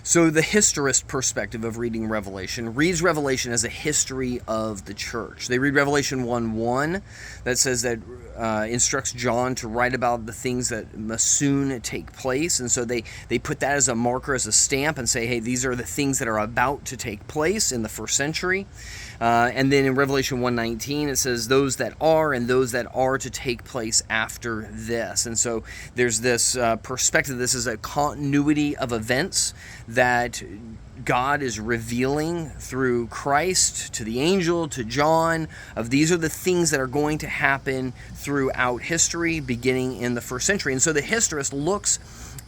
So the historist perspective of reading Revelation reads Revelation as a history of the church. They read Revelation 1:1 that says that instructs John to write about the things that must soon take place. And so they put that as a marker, as a stamp, and say, hey, these are the things that are about to take place in the first century. And then in Revelation 1:19, it says those that are and those that are to take place after this. And so there's this perspective. This is a continuity of events that God is revealing through Christ to the angel, to John, of these are the things that are going to happen throughout history, beginning in the first century. And so the historist looks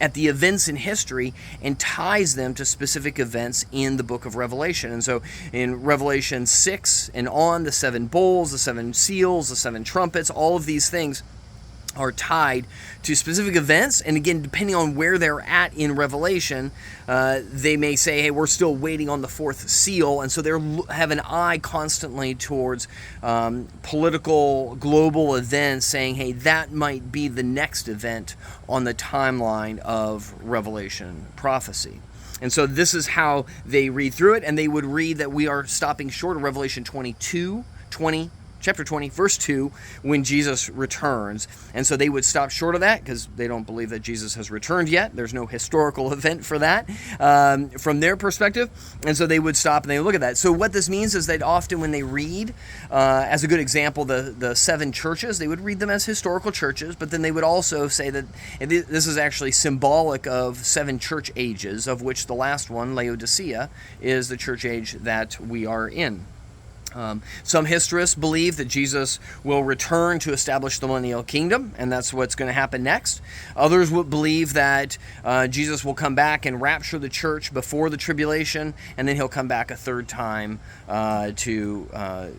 at the events in history and ties them to specific events in the book of Revelation. And so in Revelation 6 and on, the 7 bowls, the 7 seals, the 7 trumpets, all of these things are tied to specific events. And again, depending on where they're at in Revelation, they may say, hey, we're still waiting on the 4th seal. And so they have an eye constantly towards political, global events, saying, hey, that might be the next event on the timeline of Revelation prophecy. And so this is how they read through it. And they would read that we are stopping short of Revelation 20, chapter 20, verse 2, when Jesus returns. And so they would stop short of that because they don't believe that Jesus has returned yet. There's no historical event for that from their perspective. And so they would stop and they would look at that. So what this means is that often when they read, as a good example, the 7 churches, they would read them as historical churches, but then they would also say that this is actually symbolic of 7 church ages, of which the last one, Laodicea, is the church age that we are in. Some historists believe that Jesus will return to establish the millennial kingdom, and that's what's going to happen next. Others would believe that Jesus will come back and rapture the church before the tribulation, and then he'll come back a third time to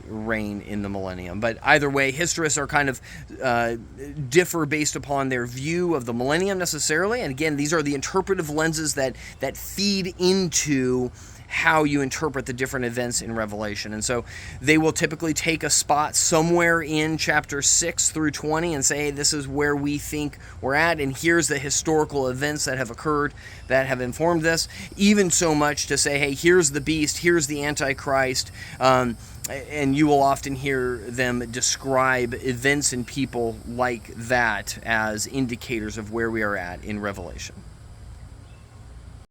reign in the millennium. But either way, historists are kind of differ based upon their view of the millennium necessarily. And again, these are the interpretive lenses that feed into how you interpret the different events in Revelation. And so they will typically take a spot somewhere in chapter 6 through 20 and say, hey, this is where we think we're at, and here's the historical events that have occurred that have informed this, even so much to say, hey, here's the beast, here's the Antichrist, and you will often hear them describe events and people like that as indicators of where we are at in Revelation.